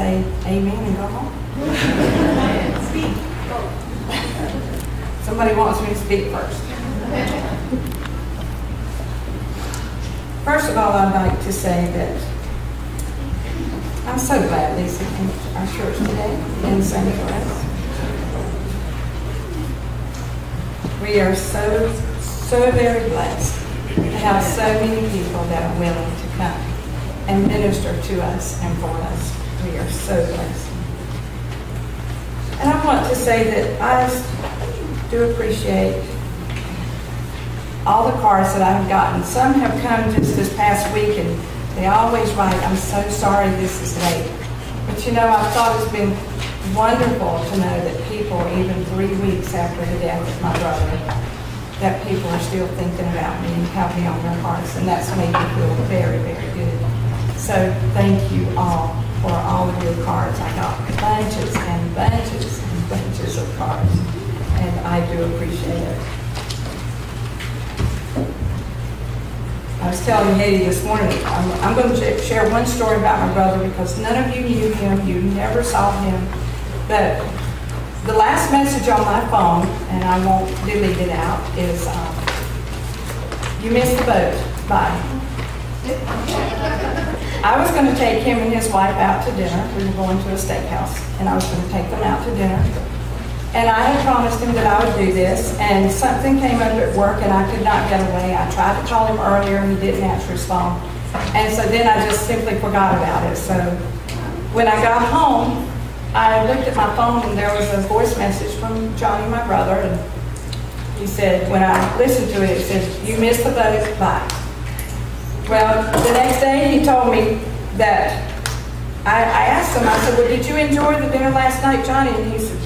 say amen and go home. Speak. Somebody wants me to speak first. First of all, I'd like to say that I'm so glad Lisa came to our church today and sang for us. We are so very blessed to have so many people that are willing to come and minister to us and for us. We are so blessed. And I want to say that I do appreciate all the cards that I've gotten. Some have come just this past week, and they always write, "I'm so sorry this is late." But you know, I thought it's been wonderful to know that people, even 3 weeks after the death of my brother, that people are still thinking about me and have me on their hearts, and that's made me feel very, very good. So thank you all for all of your cards. I got bunches and bunches and bunches of cards, and I do appreciate it. I was telling Haiti this morning, I'm going to share one story about my brother because none of you knew him, you never saw him, but the last message on my phone, and I won't delete it out, is, "You missed the boat, bye." I was going to take him and his wife out to dinner. We were going to a steakhouse, and I was going to take them out to dinner. And I had promised him that I would do this, and something came up at work and I could not get away. I tried to call him earlier and he didn't answer his phone. And so then I just simply forgot about it. So when I got home, I looked at my phone and there was a voice message from Johnny, my brother, and he said, when I listened to it, it said, "You missed the boat, bye." Well, the next day he told me that, I asked him, I said, "Well, did you enjoy the dinner last night, Johnny?" And he said,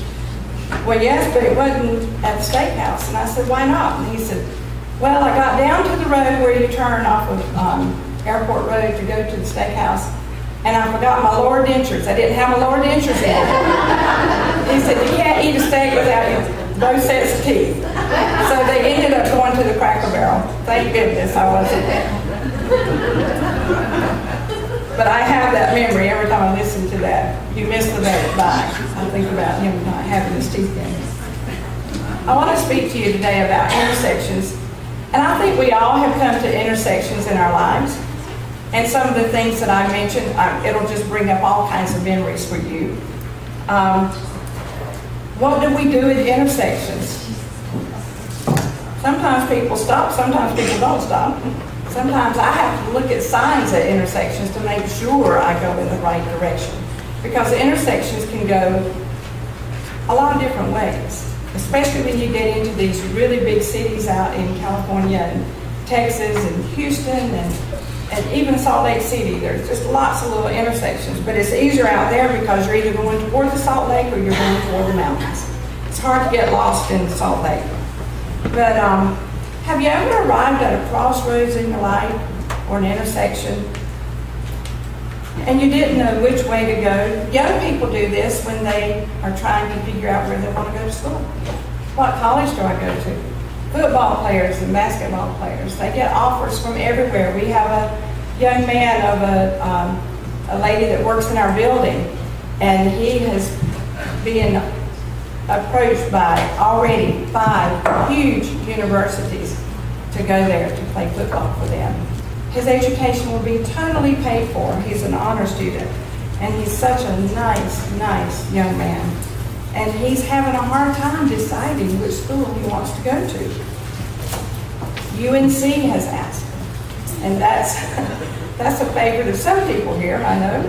"Well, yes, but it wasn't at the steakhouse." And I said, "Why not?" And he said, "Well, I got down to the road where you turn off of Airport Road to go to the steakhouse, and I forgot my lower dentures. I didn't have my lower dentures in." He said, "You can't eat a steak without your both sets of teeth." So they ended up going to the Cracker Barrel. Thank goodness I wasn't there. But I have that memory every time I listen to that. "You missed the boat, bye." I think about him not having his teeth in. I want to speak to you today about intersections. And I think we all have come to intersections in our lives. And some of the things that I mentioned, it'll just bring up all kinds of memories for you. What do we do at intersections? Sometimes people stop, sometimes people don't stop. Sometimes I have to look at signs at intersections to make sure I go in the right direction. Because intersections can go a lot of different ways, especially when you get into these really big cities out in California and Texas and Houston and even Salt Lake City. There's just lots of little intersections, but it's easier out there because you're either going toward the Salt Lake or you're going toward the mountains. It's hard to get lost in Salt Lake. But have you ever arrived at a crossroads in your life or an intersection and you didn't know which way to go? Young people do this when they are trying to figure out where they want to go to school. What college do I go to? Football players and basketball players, they get offers from everywhere. We have a young man of a lady that works in our building, and he has been approached by already 5 huge universities to go there to play football for them. His education will be totally paid for. He's an honor student, and he's such a nice young man. And he's having a hard time deciding which school he wants to go to. UNC has asked him, and that's a favorite of some people here, I know.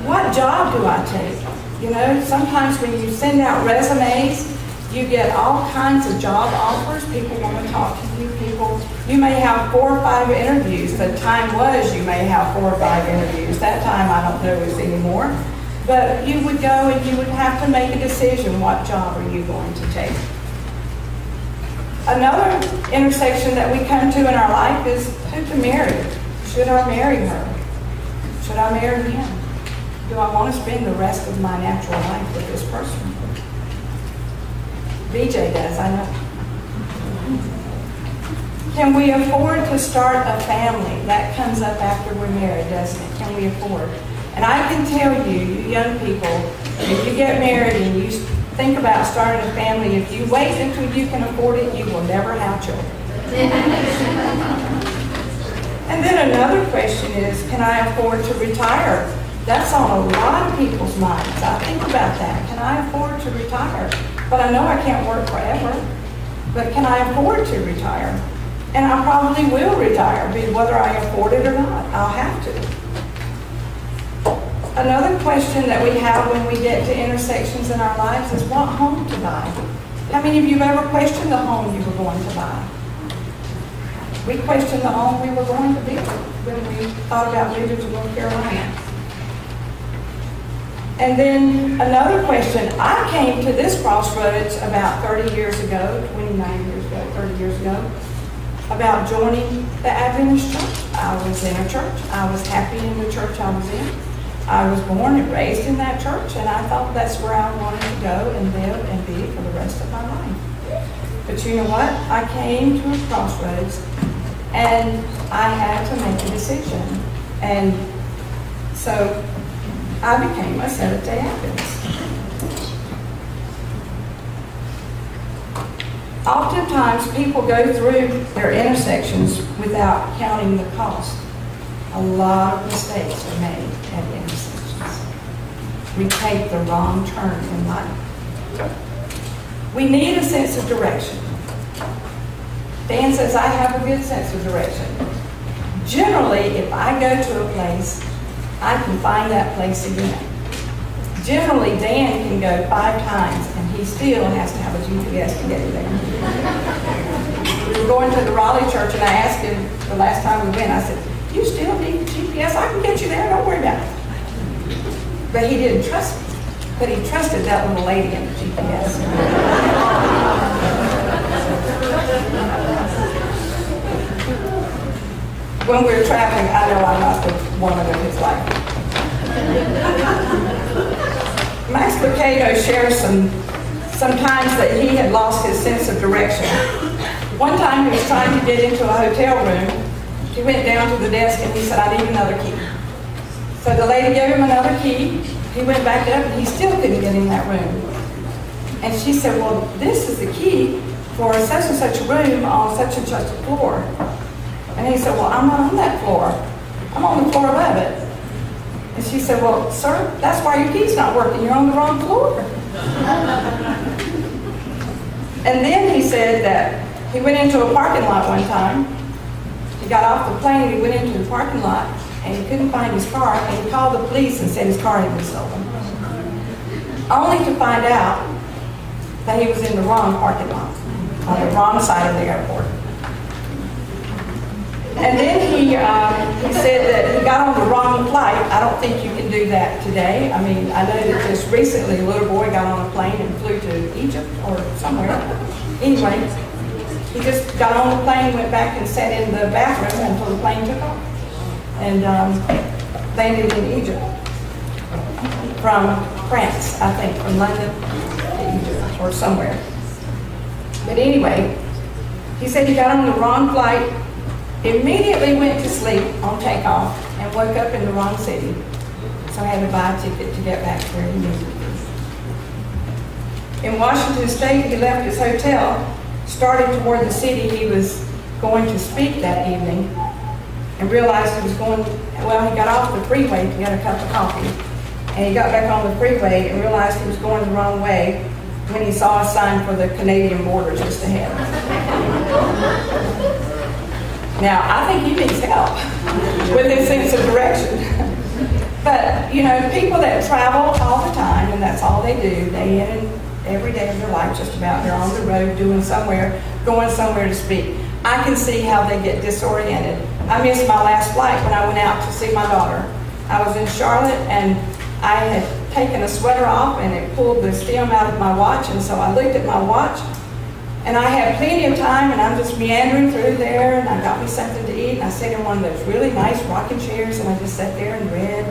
What job do I take? You know, sometimes when you send out resumes, you get all kinds of job offers. People want to talk to you. You may have 4 or 5 interviews. The time was you may have 4 or 5 interviews. That time I don't know is anymore. But you would go and you would have to make a decision. What job are you going to take? Another intersection that we come to in our life is who to marry. Should I marry her? Should I marry him? Do I want to spend the rest of my natural life with this person? BJ does, I know. Can we afford to start a family? That comes up after we're married, doesn't it? Can we afford? And I can tell you, you young people, if you get married and you think about starting a family, if you wait until you can afford it, you will never have children. And then another question is, can I afford to retire? That's on a lot of people's minds. I think about that. Can I afford to retire? But I know I can't work forever. But can I afford to retire? And I probably will retire, whether I afford it or not. I'll have to. Another question that we have when we get to intersections in our lives is what home to buy. How many of you have ever questioned the home you were going to buy? We questioned the home we were going to build when we thought about moving to North Carolina. And then another question, I came to this crossroads about 30 years ago, 29 years ago, 30 years ago, about joining the Adventist church. I was in a church. I was happy in the church I was in. I was born and raised in that church, and I thought that's where I wanted to go and live and be for the rest of my life. But you know what? I came to a crossroads, and I had to make a decision. And so I became a Seventh-day Adventist. Oftentimes, people go through their intersections without counting the cost. A lot of mistakes are made at intersections. We take the wrong turn in life. We need a sense of direction. Dan says, I have a good sense of direction. Generally, if I go to a place, I can find that place again. Generally, Dan can go 5 times, and he still has to have a GPS to get you there. We were going to the Raleigh church, and I asked him the last time we went, I said, you still need the GPS? I can get you there, don't worry about it. But he didn't trust me. But he trusted that little lady in the GPS. When we were traveling, I know I'm not the woman of his life. Max Lucado shares some times that he had lost his sense of direction. One time he was trying to get into a hotel room. He went down to the desk and he said, I need another key. So the lady gave him another key. He went back up and he still couldn't get in that room. And she said, well, this is the key for such and such a room on such and such a floor. And he said, well, I'm not on that floor. I'm on the floor above it. And she said, well, sir, that's why your key's not working. You're on the wrong floor. And then he said that he went into a parking lot one time. He got off the plane, he went into the parking lot, and he couldn't find his car, and he called the police and said his car had been stolen. Only to find out that he was in the wrong parking lot, on the wrong side of the airport. And then he said that he got on the wrong flight. I don't think you can do that today. I mean, I know that just recently a little boy got on a plane and flew to Egypt or somewhere. Anyway, he just got on the plane, went back and sat in the bathroom until the plane took off. And landed in Egypt. From France, I think, from London to Egypt or somewhere. But anyway, he said he got on the wrong flight, immediately went to sleep on takeoff, and woke up in the wrong city. So I had to buy a ticket to get back to where he needed to be. In Washington State, he left his hotel, started toward the city he was going to speak that evening, and realized he was going, well, he got off the freeway to get a cup of coffee, and he got back on the freeway and realized he was going the wrong way when he saw a sign for the Canadian border just ahead. Now, I think he needs help with his sense of direction. But, you know, people that travel all the time, and that's all they do, day in and every day of their life, just about, they're on the road doing somewhere, going somewhere to speak. I can see how they get disoriented. I missed my last flight when I went out to see my daughter. I was in Charlotte, and I had taken a sweater off, and it pulled the stem out of my watch, and so I looked at my watch, and I had plenty of time, and I'm just meandering through there, and I got me something to eat, and I sat in one of those really nice rocking chairs, and I just sat there and read,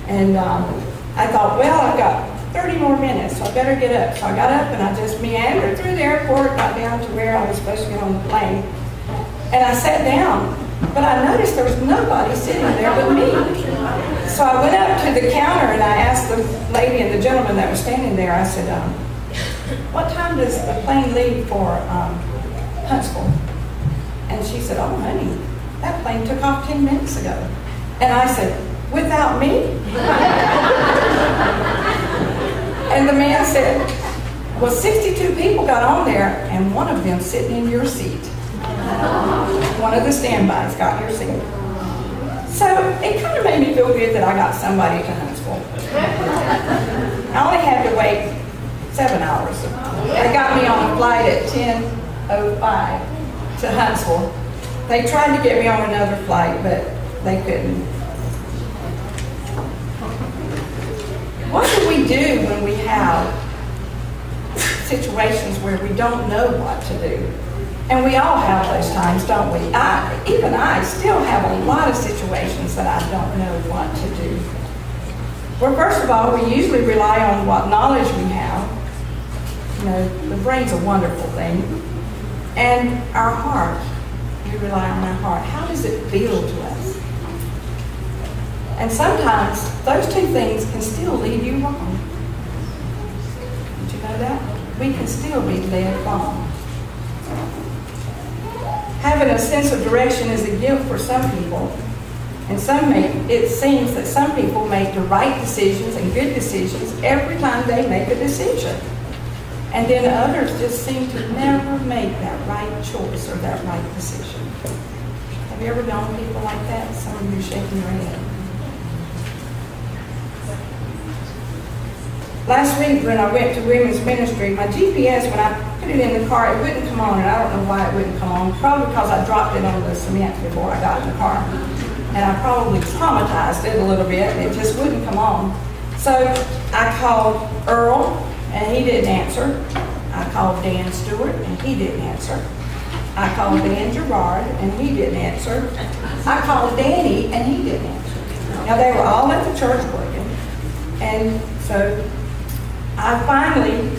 and I thought, well, I've got 30 more minutes, so I better get up. So I got up, and I just meandered through the airport, got down to where I was supposed to get on the plane, and I sat down, but I noticed there was nobody sitting there but me. So I went up to the counter and I asked the lady and the gentleman that was standing there, I said, what time does the plane leave for Huntsville? And she said, oh honey, that plane took off 10 minutes ago. And I said, without me? And the man said, well, 62 people got on there and one of them sitting in your seat. One of the standbys got your seat. So it kind of made me feel good that I got somebody to Huntsville. I only had to wait 7 hours. They got me on a flight at 10:05 to Huntsville. They tried to get me on another flight, but they couldn't. What do we do when we have situations where we don't know what to do? And we all have those times, don't we? Even I still have a lot of situations that I don't know what to do. Well, first of all, we usually rely on what knowledge we have. You know, the brain's a wonderful thing. And our heart, we rely on our heart. How does it feel to us? And sometimes those two things can still lead you wrong. Did you know that? We can still be led wrong. Having a sense of direction is a gift for some people. And it seems that some people make the right decisions and good decisions every time they make a decision. And then others just seem to never make that right choice or that right decision. Have you ever known people like that? Some of you are shaking your head. Last week when I went to women's ministry, my GPS, when I put it in the car, it wouldn't come on, and I don't know why it wouldn't come on. Probably because I dropped it on the cement before I got in the car. And I probably traumatized it a little bit, and it just wouldn't come on. So I called Earl, and he didn't answer. I called Dan Stewart, and he didn't answer. I called Dan Jarrard, and he didn't answer. I called Danny, and he didn't answer. Now, they were all at the church working, and so I finally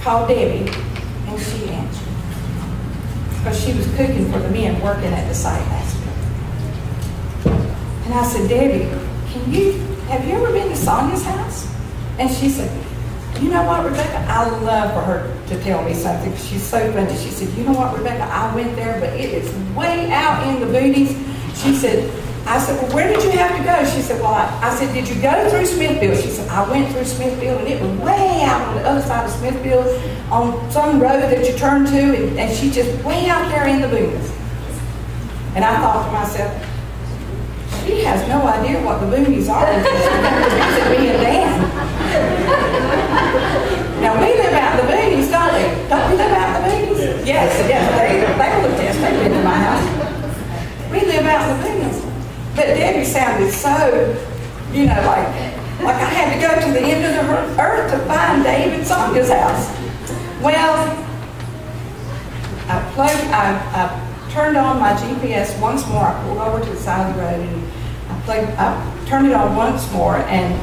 called Debbie, and she answered. Because she was cooking for the men working at the site last week. And I said, Debbie, have you ever been to Sonia's house? And she said, you know what, Rebecca? I love for her to tell me something. She's so funny. She said, you know what, Rebecca? I went there, but it is way out in the boonies. She said, I said, well, where did you have to go? She said, well, I said, did you go through Smithfield? She said, I went through Smithfield, and it was way out on the other side of Smithfield on some road that you turn to, and she just way out there in the boonies. And I thought to myself, she has no idea what the boonies are until she comes to visit me and Dan. Now, we live out in the boonies, don't we? Don't we live out in the boonies? Yes, they will attest. They've been to my house. We live out in the boonies. But Debbie sounded so, you know, like I had to go to the end of the earth to find Dave and Sonia's house. Well, I turned on my GPS once more. I pulled over to the side of the road and I turned it on once more, and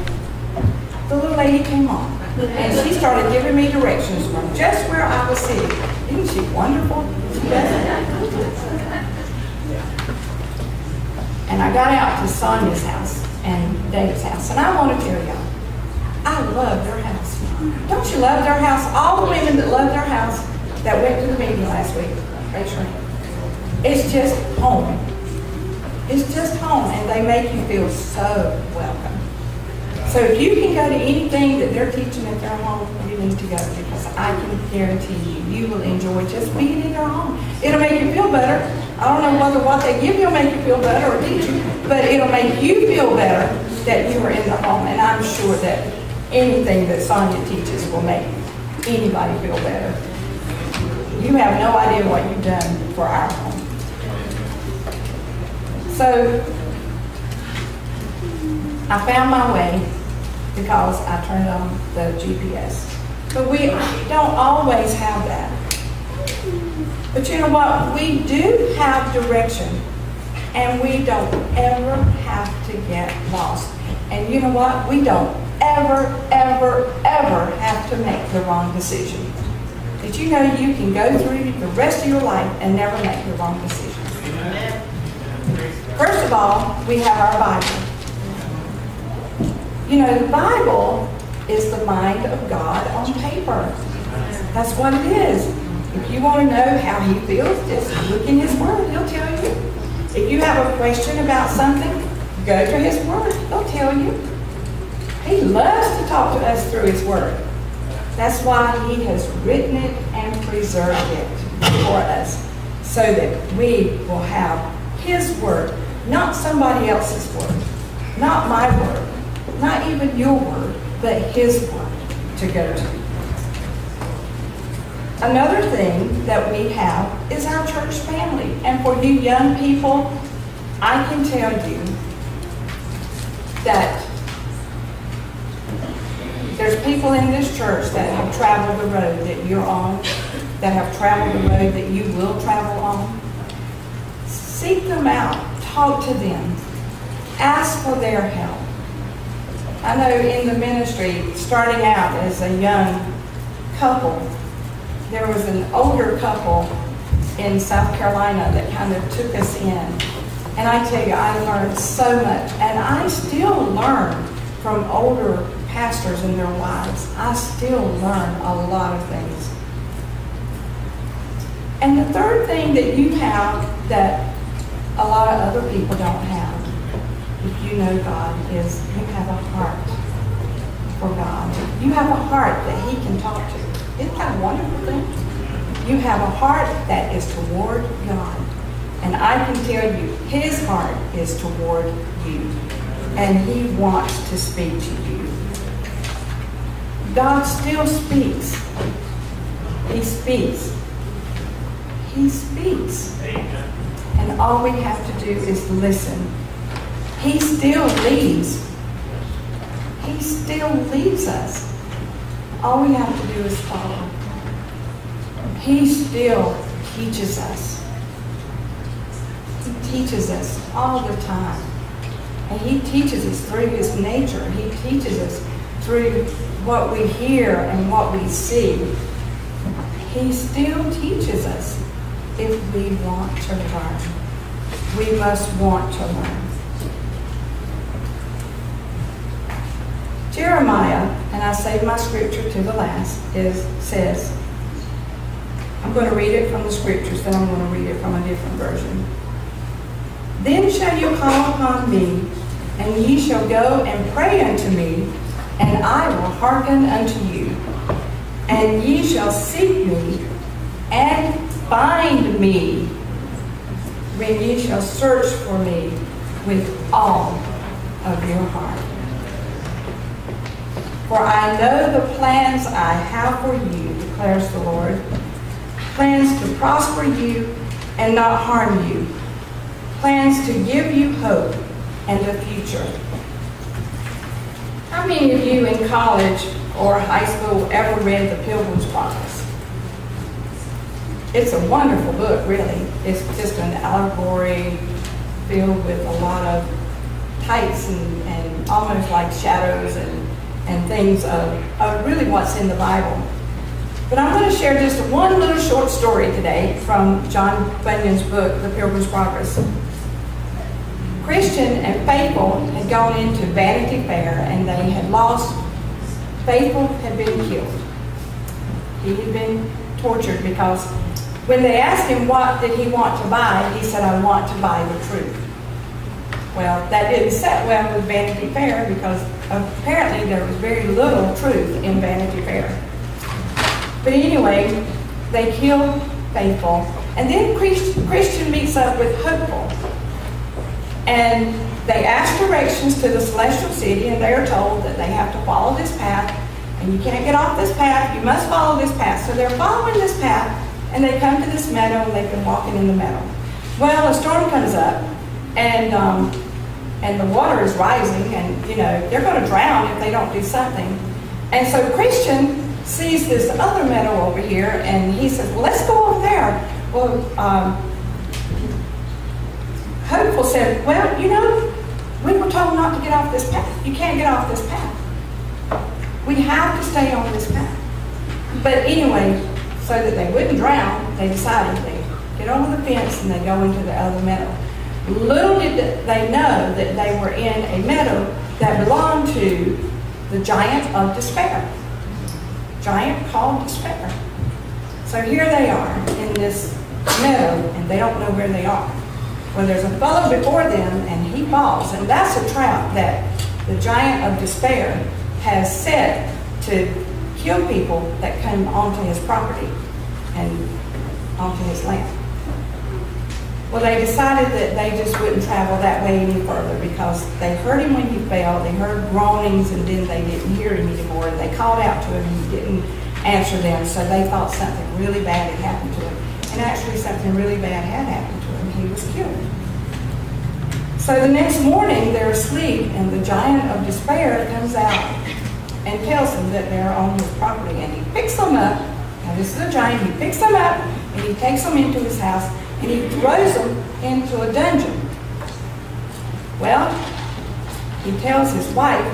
the little lady came on. And she started giving me directions from just where I was sitting. Isn't she wonderful? She does. And I got out to Sonia's house and Dave's house. And I want to tell y'all, I love their house. Don't you love their house? All the women that love their house that went to the meeting last week, raise your hand. It's just home. It's just home, and they make you feel so welcome. So if you can go to anything that they're teaching at their home, you need to go, because I can guarantee you, you will enjoy just being in their home. It'll make you feel better. I don't know whether what they give you will make you feel better or teach you, but it'll make you feel better that you are in their home. And I'm sure that anything that Sonia teaches will make anybody feel better. You have no idea what you've done for our home. So I found my way because I turned on the GPS. But we don't always have that. But you know what? We do have direction, and we don't ever have to get lost. And you know what? We don't ever, ever, ever have to make the wrong decision. Did you know you can go through the rest of your life and never make the wrong decision? First of all, we have our Bible. You know, the Bible is the mind of God on paper. That's what it is. If you want to know how he feels, just look in his word. He'll tell you. If you have a question about something, go to his word. He'll tell you. He loves to talk to us through his word. That's why he has written it and preserved it for us, so that we will have his word, not somebody else's word, not my word, not even your word, but his word to go to. Another thing that we have is our church family. And for you young people, I can tell you that there's people in this church that have traveled the road that you're on, that have traveled the road that you will travel on. Seek them out. Talk to them. Ask for their help. I know in the ministry, starting out as a young couple, there was an older couple in South Carolina that kind of took us in. And I tell you, I learned so much. And I still learn from older pastors and their wives. I still learn a lot of things. And the third thing that you have that a lot of other people don't have, if you know God, is you have a heart for God. You have a heart that he can talk to. Isn't that a wonderful thing? You have a heart that is toward God. And I can tell you, his heart is toward you. And he wants to speak to you. God still speaks. He speaks. He speaks. And all we have to do is listen. He still leads. He still leads us. All we have to do is follow. He still teaches us. He teaches us all the time. And he teaches us through his nature. He teaches us through what we hear and what we see. He still teaches us if we want to learn. We must want to learn. Jeremiah, and I saved my scripture to the last, says, I'm going to read it from the scriptures, then I'm going to read it from a different version. Then shall you call upon me, and ye shall go and pray unto me, and I will hearken unto you. And ye shall seek me, and find me, when ye shall search for me with all of your heart. For I know the plans I have for you, declares the Lord. Plans to prosper you and not harm you. Plans to give you hope and a future. How many of you in college or high school ever read The Pilgrim's Progress? It's a wonderful book, really. It's just an allegory filled with a lot of types and almost like shadows and things of really what's in the Bible. But I'm going to share just one little short story today from John Bunyan's book, The Pilgrim's Progress. Christian and Faithful had gone into Vanity Fair and they had lost. Faithful had been killed. He had been tortured because when they asked him what did he want to buy, he said, I want to buy the truth. Well, that didn't set well with Vanity Fair because apparently there was very little truth in Vanity Fair. But anyway, they killed Faithful. And then Christian meets up with Hopeful. And they ask directions to the celestial city, and they are told that they have to follow this path, and you can't get off this path, you must follow this path. So they're following this path, and they come to this meadow, and they've been walking in the meadow. Well, a storm comes up, and the water is rising, and you know they're going to drown if they don't do something. And so Christian sees this other meadow over here, and he says, well, let's go over there. Well, Hopeful said, well, you know, we were told not to get off this path. You can't get off this path. We have to stay on this path. But anyway, so that they wouldn't drown, they decided they get over the fence and they go into the other meadow. Little did they know that they were in a meadow that belonged to the giant of despair. Giant called despair. So here they are in this meadow, and they don't know where they are. Well, there's a fellow before them, and he falls, and that's a trap that the giant of despair has set to kill people that come onto his property and onto his land. Well, they decided that they just wouldn't travel that way any further because they heard him when he fell, they heard groanings, and then they didn't hear him anymore, and they called out to him and he didn't answer them, so they thought something really bad had happened to him. And actually something really bad had happened to him. He was killed. So the next morning they're asleep, and the giant of despair comes out and tells them that they're on his property, and he picks them up. Now this is a giant. He picks them up and he takes them into his house and he throws them into a dungeon. Well, he tells his wife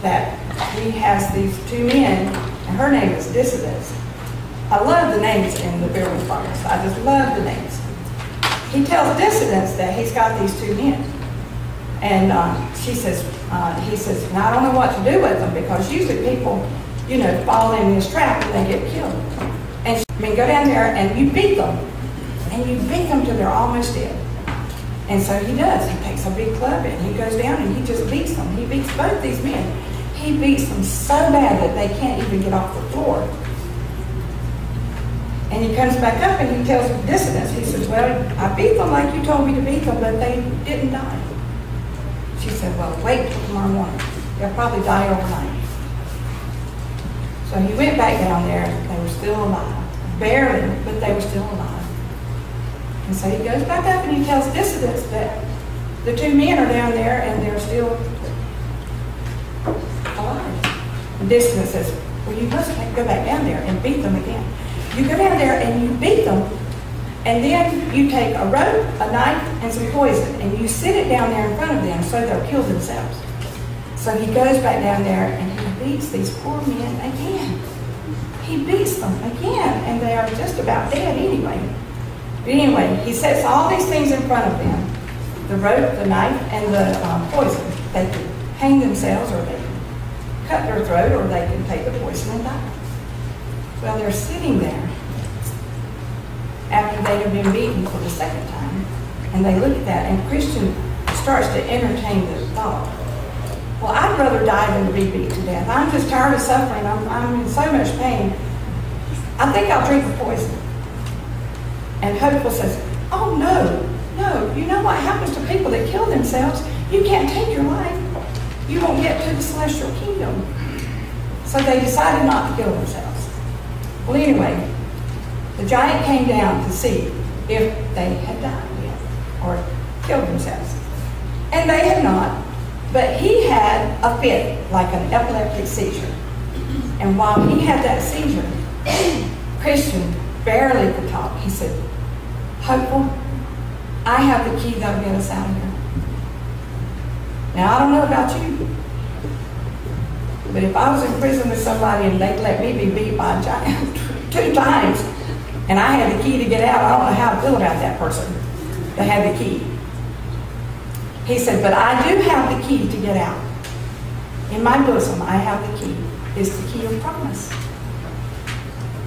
that he has these two men, and her name is Dissidence. I love the names in the Beowulf Farmers. I just love the names. He tells Dissidence that he's got these two men. And he says, now I don't know what to do with them, because usually people, fall in this trap and they get killed. And go down there and you beat them. And you beat them till they're almost dead. And so he does. He takes a big club and he goes down and he just beats them. He beats both these men. He beats them so bad that they can't even get off the floor. And he comes back up and he tells Dissidence, he says, well, I beat them like you told me to beat them, but they didn't die. She said, well, wait till tomorrow morning. They'll probably die overnight. So he went back down there and they were still alive. Barely, but they were still alive. And so he goes back up and he tells Dissidence that the two men are down there and they're still alive. And Dissidence says, well, you must go back down there and beat them again. You go down there and you beat them, and then you take a rope, a knife, and some poison, and you sit it down there in front of them so they'll kill themselves. So he goes back down there and he beats these poor men again. He beats them again, and they are just about dead anyway. But anyway, he sets all these things in front of them, the rope, the knife, and the poison. They can hang themselves, or they can cut their throat, or they can take the poison and die. Well, they're sitting there after they have been beaten for the second time, and they look at that, and Christian starts to entertain the thought, well, I'd rather die than to be beat to death. I'm just tired of suffering. I'm in so much pain. I think I'll drink the poison. And Hopeful says, oh, no, you know what happens to people that kill themselves? You can't take your life. You won't get to the celestial kingdom. So they decided not to kill themselves. Well, anyway, the giant came down to see if they had died yet or killed themselves. And they had not, but he had a fit, like an epileptic seizure. And while he had that seizure, Christian barely could talk. He said, Hopeful, I have the key that'll get us out of here. Now, I don't know about you, but if I was in prison with somebody and they'd let me be beat by a giant 2 times, and I had the key to get out, I don't know how to feel about that person that had the key. He said, but I do have the key to get out. In my bosom, I have the key. It's the key of promise.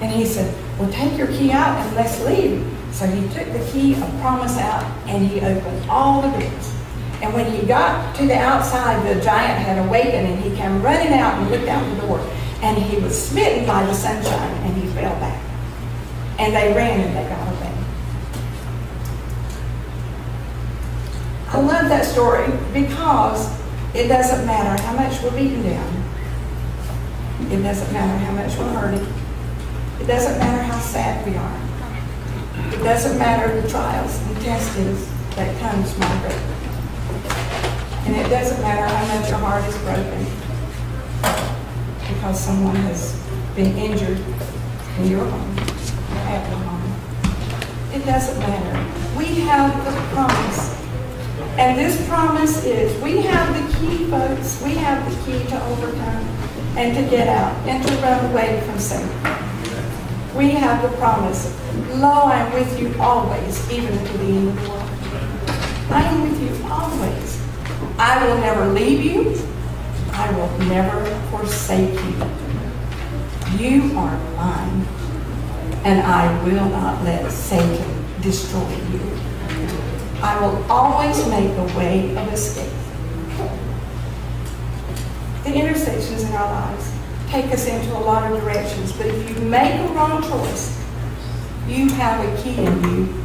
And he said, well, take your key out and let's leave. So he took the key of promise out and he opened all the doors. And when he got to the outside, the giant had awakened and he came running out and looked out the door. And he was smitten by the sunshine and he fell back. And they ran and they got away. I love that story because it doesn't matter how much we're beaten down. It doesn't matter how much we're hurting. It doesn't matter how sad we are. It doesn't matter the trials and testings that comes my way. And it doesn't matter how much your heart is broken because someone has been injured in your home or at your home. It doesn't matter. We have the promise. And this promise is, we have the key, folks. We have the key to overcome and to get out and to run away from sin. We have the promise. Lo, I am with you always, even to the end of the world. I am with you always. I will never leave you. I will never forsake you. You are mine, and I will not let Satan destroy you. I will always make a way of escape. The intersections in our lives take us into a lot of directions, but if you make a wrong choice, you have a key in you.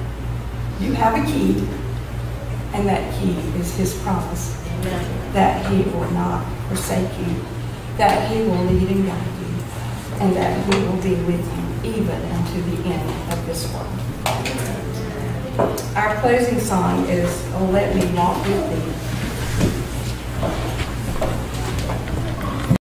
You have a key, and that key is His promise. Amen. That He will not forsake you, that He will lead and guide you, and that He will be with you even unto the end of this world. Our closing song is, "Oh, Let Me Walk With Thee."